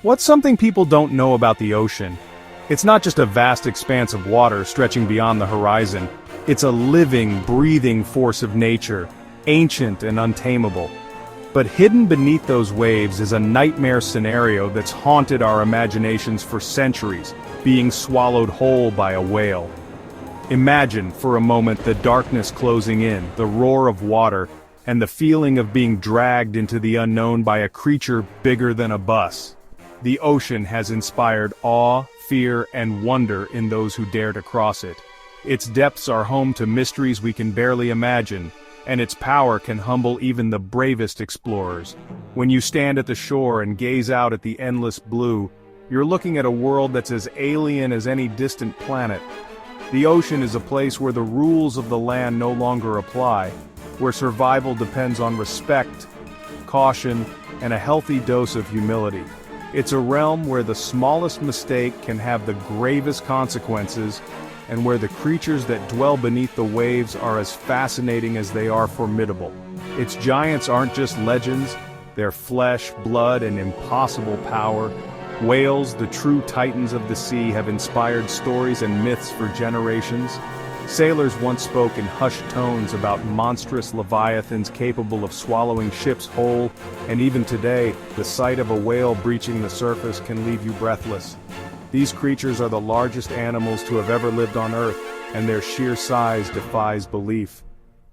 What's something people don't know about the ocean? It's not just a vast expanse of water stretching beyond the horizon. It's a living, breathing force of nature, ancient and untamable. But hidden beneath those waves is a nightmare scenario that's haunted our imaginations for centuries, being swallowed whole by a whale. Imagine, for a moment, the darkness closing in, the roar of water, and the feeling of being dragged into the unknown by a creature bigger than a bus. The ocean has inspired awe, fear, and wonder in those who dare to cross it. Its depths are home to mysteries we can barely imagine, and its power can humble even the bravest explorers. When you stand at the shore and gaze out at the endless blue, you're looking at a world that's as alien as any distant planet. The ocean is a place where the rules of the land no longer apply, where survival depends on respect, caution, and a healthy dose of humility. It's a realm where the smallest mistake can have the gravest consequences, and where the creatures that dwell beneath the waves are as fascinating as they are formidable. Its giants aren't just legends, they're flesh, blood, and impossible power. Whales, the true titans of the sea, have inspired stories and myths for generations. Sailors once spoke in hushed tones about monstrous leviathans capable of swallowing ships whole, and even today, the sight of a whale breaching the surface can leave you breathless. These creatures are the largest animals to have ever lived on Earth, and their sheer size defies belief.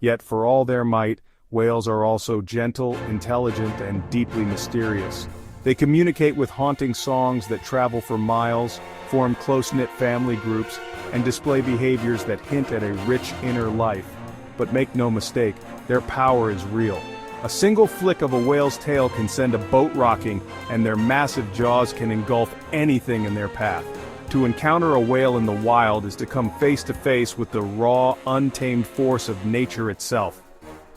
Yet for all their might, whales are also gentle, intelligent, and deeply mysterious. They communicate with haunting songs that travel for miles, form close-knit family groups, and display behaviors that hint at a rich inner life. But make no mistake, their power is real. A single flick of a whale's tail can send a boat rocking, and their massive jaws can engulf anything in their path. To encounter a whale in the wild is to come face to face with the raw, untamed force of nature itself.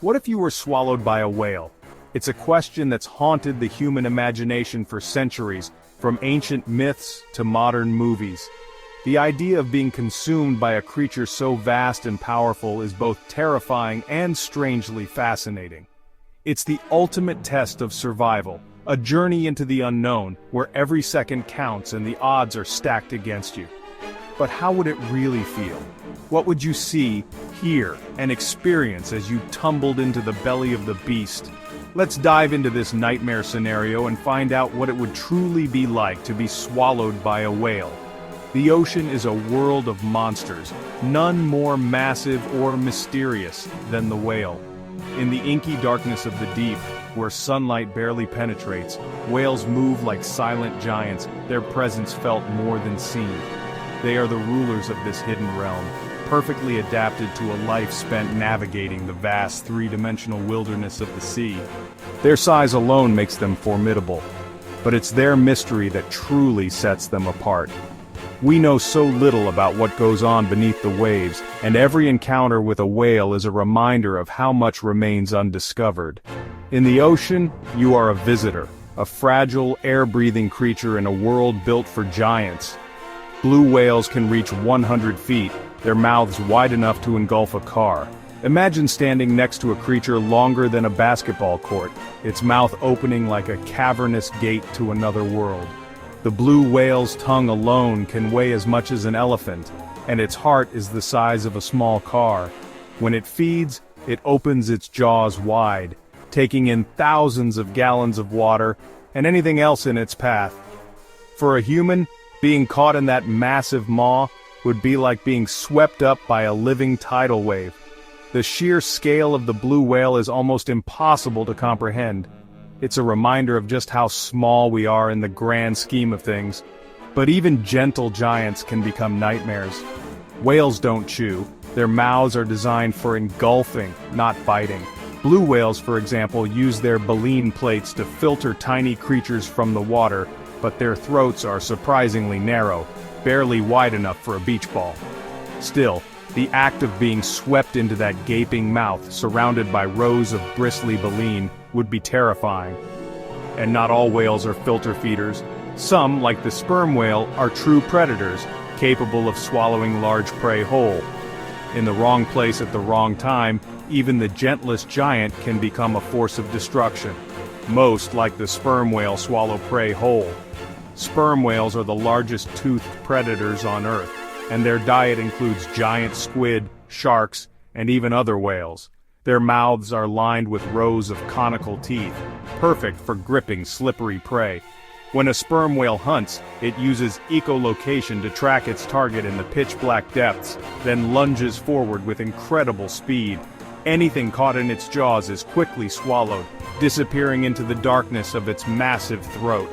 What if you were swallowed by a whale? It's a question that's haunted the human imagination for centuries, from ancient myths to modern movies. The idea of being consumed by a creature so vast and powerful is both terrifying and strangely fascinating. It's the ultimate test of survival, a journey into the unknown, where every second counts and the odds are stacked against you. But how would it really feel? What would you see, hear, and experience as you tumbled into the belly of the beast? Let's dive into this nightmare scenario and find out what it would truly be like to be swallowed by a whale. The ocean is a world of monsters, none more massive or mysterious than the whale. In the inky darkness of the deep, where sunlight barely penetrates, whales move like silent giants, their presence felt more than seen. They are the rulers of this hidden realm, perfectly adapted to a life spent navigating the vast three-dimensional wilderness of the sea. Their size alone makes them formidable, but it's their mystery that truly sets them apart. We know so little about what goes on beneath the waves, and every encounter with a whale is a reminder of how much remains undiscovered. In the ocean, you are a visitor, a fragile, air-breathing creature in a world built for giants. Blue whales can reach 100 feet, their mouths wide enough to engulf a car. Imagine standing next to a creature longer than a basketball court, its mouth opening like a cavernous gate to another world. The blue whale's tongue alone can weigh as much as an elephant, and its heart is the size of a small car. When it feeds, it opens its jaws wide, taking in thousands of gallons of water and anything else in its path. For a human, being caught in that massive maw would be like being swept up by a living tidal wave. The sheer scale of the blue whale is almost impossible to comprehend. It's a reminder of just how small we are in the grand scheme of things. But even gentle giants can become nightmares. Whales don't chew. Their mouths are designed for engulfing, not biting. Blue whales, for example, use their baleen plates to filter tiny creatures from the water, but their throats are surprisingly narrow, barely wide enough for a beach ball. Still, the act of being swept into that gaping mouth, surrounded by rows of bristly baleen, would be terrifying. And not all whales are filter feeders. Some, like the sperm whale, are true predators, capable of swallowing large prey whole. In the wrong place at the wrong time, even the gentlest giant can become a force of destruction. Most, like the sperm whale, swallow prey whole. Sperm whales are the largest toothed predators on Earth, and their diet includes giant squid, sharks, and even other whales. Their mouths are lined with rows of conical teeth, perfect for gripping slippery prey. When a sperm whale hunts, it uses echolocation to track its target in the pitch-black depths, then lunges forward with incredible speed. Anything caught in its jaws is quickly swallowed, disappearing into the darkness of its massive throat.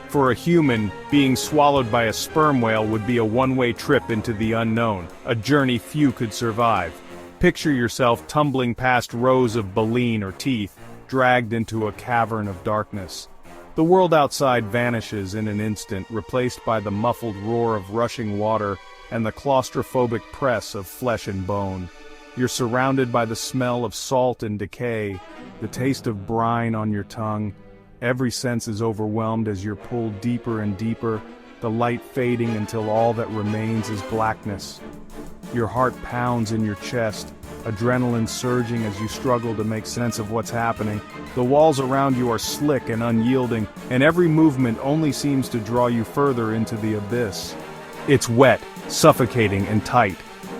For a human, being swallowed by a sperm whale would be a one-way trip into the unknown, a journey few could survive. Picture yourself tumbling past rows of baleen or teeth, dragged into a cavern of darkness. The world outside vanishes in an instant, replaced by the muffled roar of rushing water and the claustrophobic press of flesh and bone. You're surrounded by the smell of salt and decay, the taste of brine on your tongue. Every sense is overwhelmed as you're pulled deeper and deeper, the light fading until all that remains is blackness. Your heart pounds in your chest, adrenaline surging as you struggle to make sense of what's happening. The walls around you are slick and unyielding, and every movement only seems to draw you further into the abyss. It's wet, suffocating, and tight.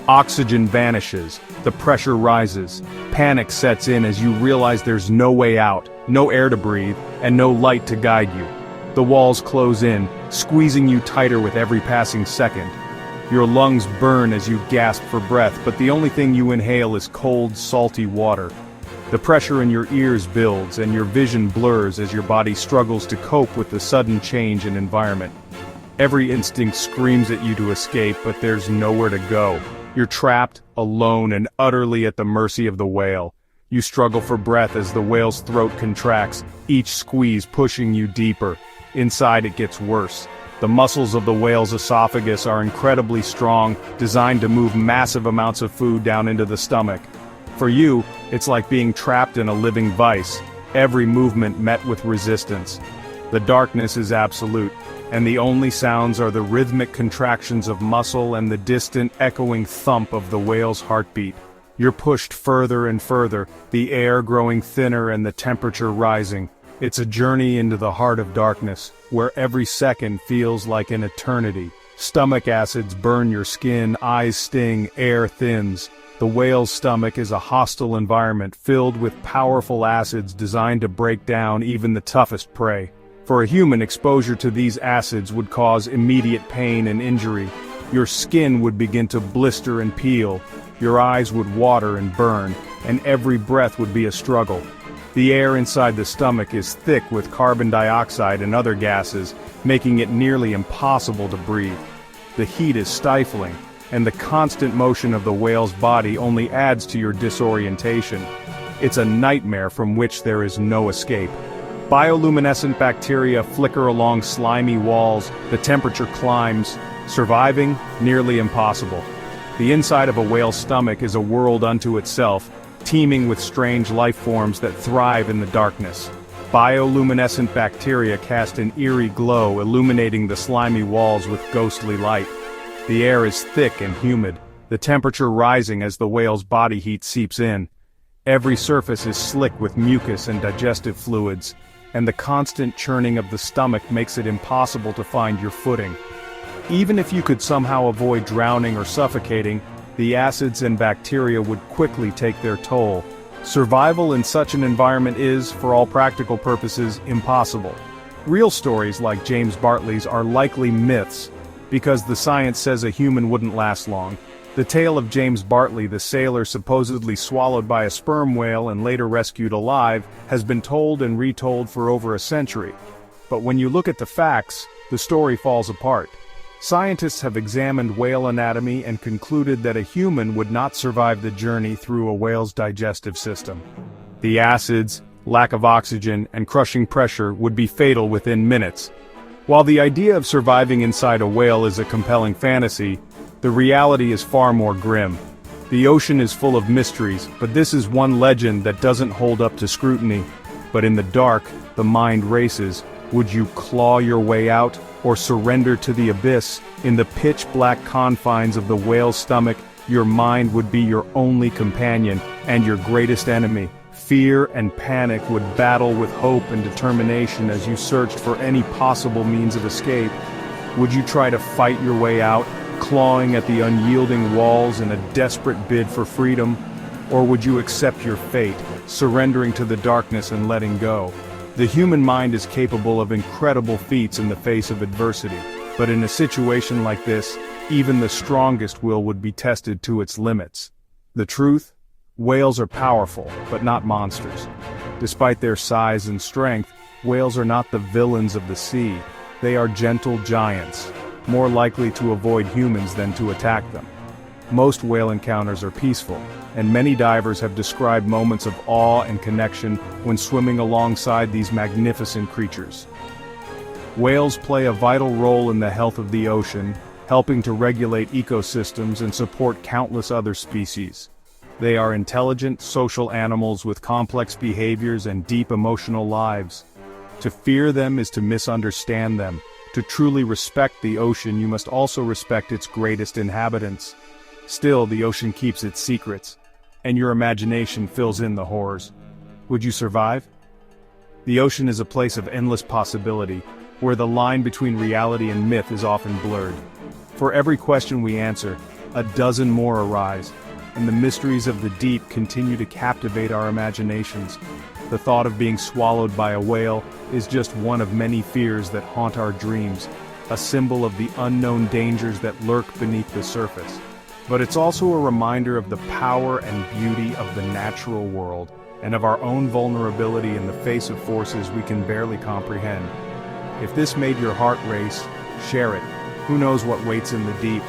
Oxygen vanishes, the pressure rises. Panic sets in as you realize there's no way out, no air to breathe, and no light to guide you. The walls close in, squeezing you tighter with every passing second. Your lungs burn as you gasp for breath, but the only thing you inhale is cold, salty water. The pressure in your ears builds, and your vision blurs as your body struggles to cope with the sudden change in environment. Every instinct screams at you to escape, but there's nowhere to go. You're trapped, alone, and utterly at the mercy of the whale. You struggle for breath as the whale's throat contracts, each squeeze pushing you deeper. Inside it gets worse. The muscles of the whale's esophagus are incredibly strong, designed to move massive amounts of food down into the stomach. For you, it's like being trapped in a living vice, every movement met with resistance. The darkness is absolute, and the only sounds are the rhythmic contractions of muscle and the distant, echoing thump of the whale's heartbeat. You're pushed further and further, the air growing thinner and the temperature rising. It's a journey into the heart of darkness, where every second feels like an eternity. Stomach acids burn your skin, eyes sting, air thins. The whale's stomach is a hostile environment filled with powerful acids designed to break down even the toughest prey. For a human, exposure to these acids would cause immediate pain and injury. Your skin would begin to blister and peel, your eyes would water and burn, and every breath would be a struggle. The air inside the stomach is thick with carbon dioxide and other gases, making it nearly impossible to breathe. The heat is stifling, and the constant motion of the whale's body only adds to your disorientation. It's a nightmare from which there is no escape. Bioluminescent bacteria flicker along slimy walls, the temperature climbs, surviving nearly impossible. The inside of a whale's stomach is a world unto itself, teeming with strange life forms that thrive in the darkness. Bioluminescent bacteria cast an eerie glow, illuminating the slimy walls with ghostly light. The air is thick and humid, the temperature rising as the whale's body heat seeps in. Every surface is slick with mucus and digestive fluids, and the constant churning of the stomach makes it impossible to find your footing. Even if you could somehow avoid drowning or suffocating, the acids and bacteria would quickly take their toll. Survival in such an environment is, for all practical purposes, impossible. Real stories like James Bartley's are likely myths, because the science says a human wouldn't last long. The tale of James Bartley, the sailor supposedly swallowed by a sperm whale and later rescued alive, has been told and retold for over a century. But when you look at the facts, the story falls apart. Scientists have examined whale anatomy and concluded that a human would not survive the journey through a whale's digestive system. The acids, lack of oxygen, and crushing pressure would be fatal within minutes. While the idea of surviving inside a whale is a compelling fantasy, the reality is far more grim. The ocean is full of mysteries, but this is one legend that doesn't hold up to scrutiny. But in the dark, the mind races. Would you claw your way out, or surrender to the abyss? In the pitch-black confines of the whale's stomach, your mind would be your only companion and your greatest enemy. Fear and panic would battle with hope and determination as you searched for any possible means of escape. Would you try to fight your way out, clawing at the unyielding walls in a desperate bid for freedom? Or would you accept your fate, surrendering to the darkness and letting go? The human mind is capable of incredible feats in the face of adversity, but in a situation like this, even the strongest will would be tested to its limits. The truth? Whales are powerful, but not monsters. Despite their size and strength, whales are not the villains of the sea. They are gentle giants, more likely to avoid humans than to attack them. Most whale encounters are peaceful, and many divers have described moments of awe and connection when swimming alongside these magnificent creatures. Whales play a vital role in the health of the ocean, helping to regulate ecosystems and support countless other species. They are intelligent, social animals with complex behaviors and deep emotional lives. To fear them is to misunderstand them. To truly respect the ocean, you must also respect its greatest inhabitants. Still, the ocean keeps its secrets, and your imagination fills in the horrors. Would you survive? The ocean is a place of endless possibility, where the line between reality and myth is often blurred. For every question we answer, a dozen more arise, and the mysteries of the deep continue to captivate our imaginations. The thought of being swallowed by a whale is just one of many fears that haunt our dreams, a symbol of the unknown dangers that lurk beneath the surface. But it's also a reminder of the power and beauty of the natural world, and of our own vulnerability in the face of forces we can barely comprehend. If this made your heart race, share it. Who knows what waits in the deep?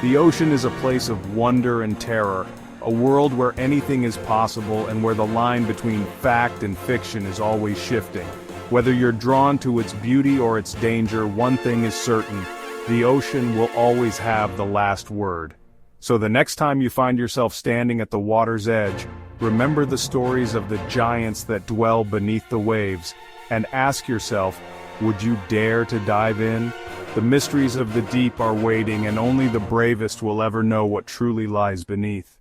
The ocean is a place of wonder and terror, a world where anything is possible and where the line between fact and fiction is always shifting. Whether you're drawn to its beauty or its danger, one thing is certain: the ocean will always have the last word. So the next time you find yourself standing at the water's edge, remember the stories of the giants that dwell beneath the waves, and ask yourself, would you dare to dive in? The mysteries of the deep are waiting, and only the bravest will ever know what truly lies beneath.